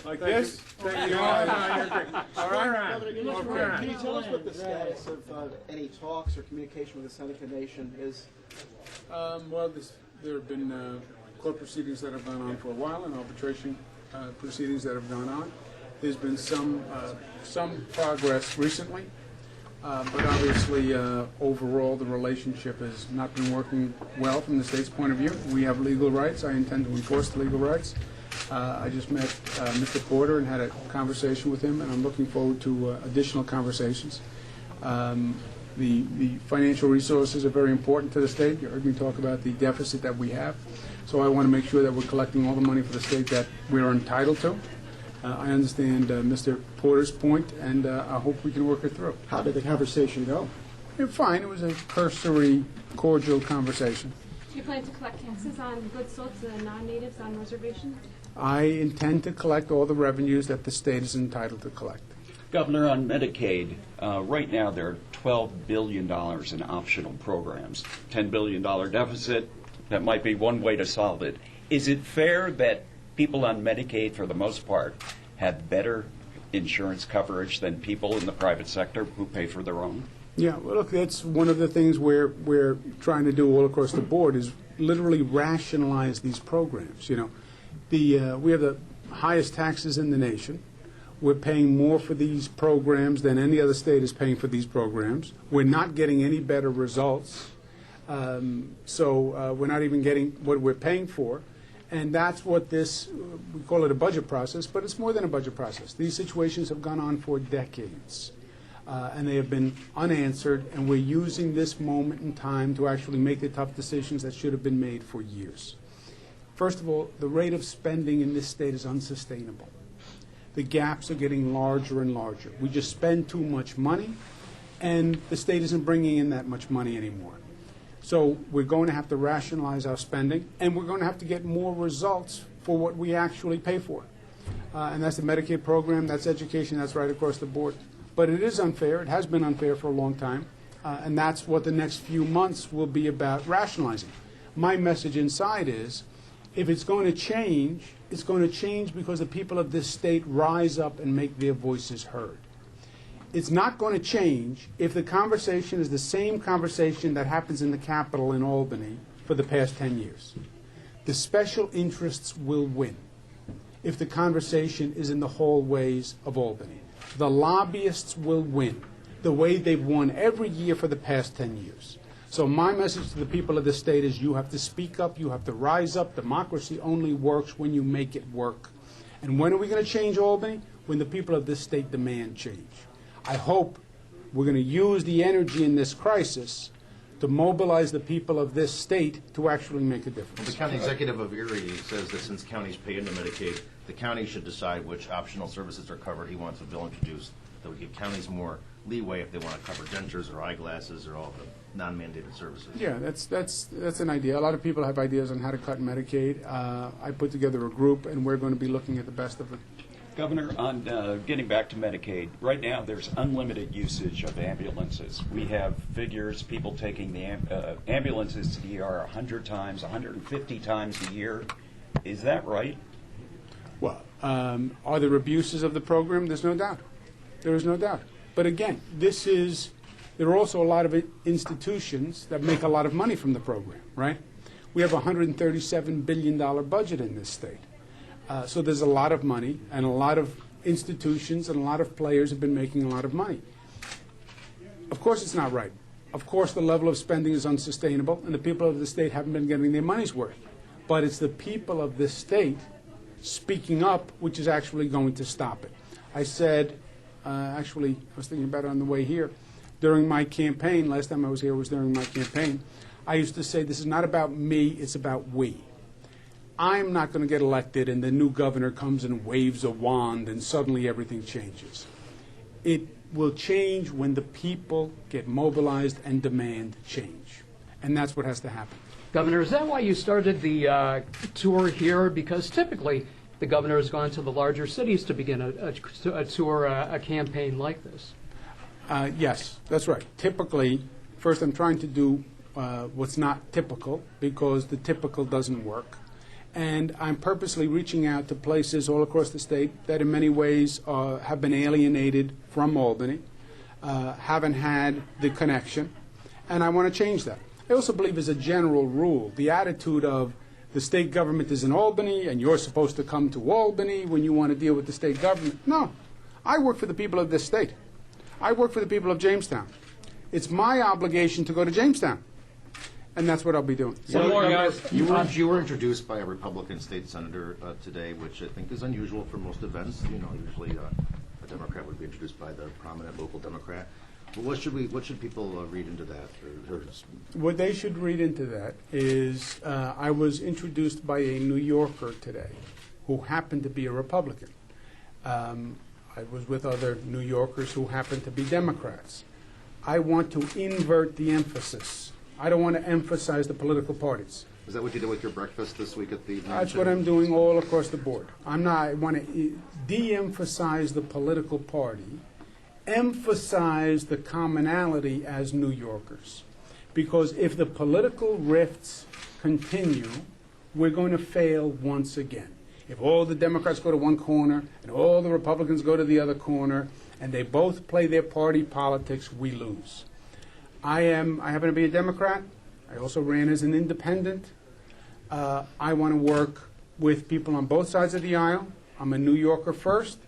Like this? No, you're great. All right. Can you tell us what the status of any talks or communication with the Seneca Nation is? Well, there have been court proceedings that have gone on for a while and arbitration proceedings that have gone on. There's been some progress recently, but obviously overall the relationship has not been working well from the state's point of view. We have legal rights. I intend to enforce the legal rights. I just met Mr. Porter and had a conversation with him, and I'm looking forward to additional conversations. The financial resources are very important to the state. You heard me talk about the deficit that we have. So I want to make sure that we're collecting all the money for the state that we're entitled to. I understand Mr. Porter's point, and I hope we can work it through. How did the conversation go? Fine. It was a cursory, cordial conversation. Do you plan to collect taxes on goods sold to the non-natives on reservations? I intend to collect all the revenues that the state is entitled to collect. Governor, on Medicaid, right now there are $12 billion in optional programs, $10 billion deficit. That might be one way to solve it. Is it fair that people on Medicaid, for the most part, have better insurance coverage than people in the private sector who pay for their own? Yeah, well, look, that's one of the things we're trying to do all across the board is literally rationalize these programs. You know, we have the highest taxes in the nation. We're paying more for these programs than any other state is paying for these programs. We're not getting any better results, so we're not even getting what we're paying for. And that's what this, we call it a budget process, but it's more than a budget process. These situations have gone on for decades, and they have been unanswered, and we're using this moment in time to actually make the tough decisions that should have been made for years. First of all, the rate of spending in this state is unsustainable. The gaps are getting larger and larger. We just spend too much money, and the state isn't bringing in that much money anymore. So we're going to have to rationalize our spending, and we're going to have to get more results for what we actually pay for. And that's the Medicaid program, that's education, that's right across the board. But it is unfair. It has been unfair for a long time, and that's what the next few months will be about rationalizing. My message inside is, if it's going to change, it's going to change because the people of this state rise up and make their voices heard. It's not going to change if the conversation is the same conversation that happens in the Capitol in Albany for the past 10 years. The special interests will win if the conversation is in the hallways of Albany. The lobbyists will win the way they've won every year for the past 10 years. So my message to the people of the state is you have to speak up, you have to rise up. Democracy only works when you make it work. And when are we going to change Albany? When the people of this state demand change. I hope we're going to use the energy in this crisis to mobilize the people of this state to actually make a difference. The county executive of Erie says that since counties pay into Medicaid, the county should decide which optional services are covered. He wants a bill introduced that would give counties more leeway if they want to cover dentures or eyeglasses or all the non-mandated services. Yeah, that's an idea. A lot of people have ideas on how to cut Medicaid. I put together a group, and we're going to be looking at the best of it. Governor, on getting back to Medicaid, right now there's unlimited usage of ambulances. We have figures, people taking the ambulances to the ER 100 times, 150 times a year. Is that right? Well, are there abuses of the program? There's no doubt. There is no doubt. But again, there are also a lot of institutions that make a lot of money from the program, right? We have a $137 billion budget in this state. So there's a lot of money, and a lot of institutions and a lot of players have been making a lot of money. Of course it's not right. Of course the level of spending is unsustainable, and the people of the state haven't been getting their money's worth. But it's the people of this state speaking up which is actually going to stop it. I said, actually, I was thinking about it on the way here, during my campaign, last time I was here was during my campaign, I used to say this is not about me, it's about we. I'm not going to get elected and the new governor comes and waves a wand and suddenly everything changes. It will change when the people get mobilized and demand change. And that's what has to happen. Governor, is that why you started the tour here? Because typically the governor has gone to the larger cities to begin a tour, a campaign like this. Yes, that's right. Typically, first I'm trying to do what's not typical because the typical doesn't work. And I'm purposely reaching out to places all across the state that in many ways have been alienated from Albany, haven't had the connection, and I want to change that. I also believe as a general rule, the attitude of the state government is in Albany and you're supposed to come to Albany when you want to deal with the state government. No, I work for the people of this state. I work for the people of Jamestown. It's my obligation to go to Jamestown, and that's what I'll be doing. You were introduced by a Republican state senator today, which I think is unusual for most events. You know, usually a Democrat would be introduced by the prominent local Democrat. But what should people read into that? What they should read into that is I was introduced by a New Yorker today who happened to be a Republican. I was with other New Yorkers who happened to be Democrats. I want to invert the emphasis. I don't want to emphasize the political parties. Is that what you did with your breakfast this week at the mansion? That's what I'm doing all across the board. I want to de-emphasize the political party, emphasize the commonality as New Yorkers. Because if the political rifts continue, we're going to fail once again. If all the Democrats go to one corner and all the Republicans go to the other corner, and they both play their party politics, we lose. I happen to be a Democrat. I also ran as an independent. I want to work with people on both sides of the aisle. I'm a New Yorker first.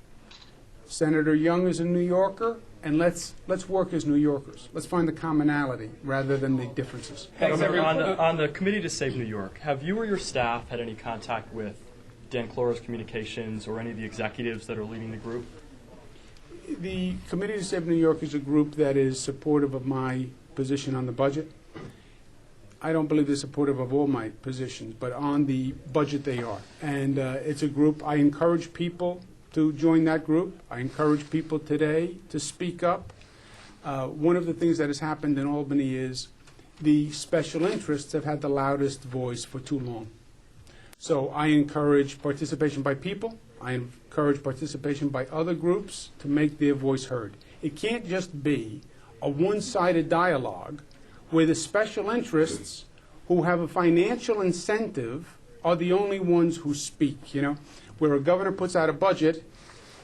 Senator Young is a New Yorker, and let's work as New Yorkers. Let's find the commonality rather than the differences. On the Committee to Save New York, have you or your staff had any contact with Dan Cloros Communications or any of the executives that are leading the group? The Committee to Save New York is a group that is supportive of my position on the budget. I don't believe they're supportive of all my positions, but on the budget they are. And it's a group, I encourage people to join that group. I encourage people today to speak up. One of the things that has happened in Albany is the special interests have had the loudest voice for too long. So I encourage participation by people. I encourage participation by other groups to make their voice heard. It can't just be a one-sided dialogue where the special interests who have a financial incentive are the only ones who speak, you know, where a governor puts out a budget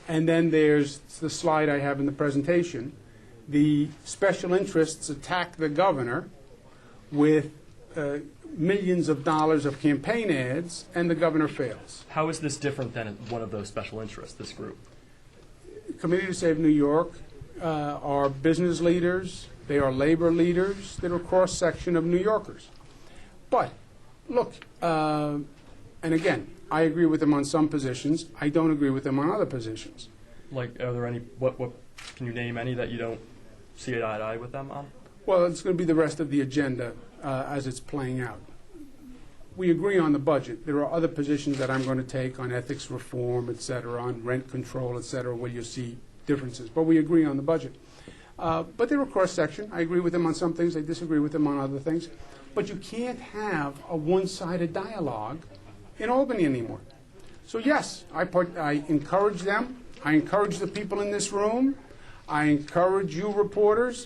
and then there's the slide I have in the presentation. The special interests attack the governor with millions of dollars of campaign ads, and the governor fails. How is this different than one of those special interests, this group? Committee to Save New York are business leaders, they are labor leaders, they're a cross-section of New Yorkers. But, look, and again, I agree with them on some positions, I don't agree with them on other positions. Like, are there any, what can you name any that you don't see eye to eye with them on? Well, it's going to be the rest of the agenda as it's playing out. We agree on the budget. There are other positions that I'm going to take on ethics reform, et cetera, on rent control, et cetera, where you see differences. But we agree on the budget. But they're a cross-section. I agree with them on some things. I disagree with them on other things. But you can't have a one-sided dialogue in Albany anymore. So, yes, I encourage them. I encourage the people in this room. I encourage you reporters.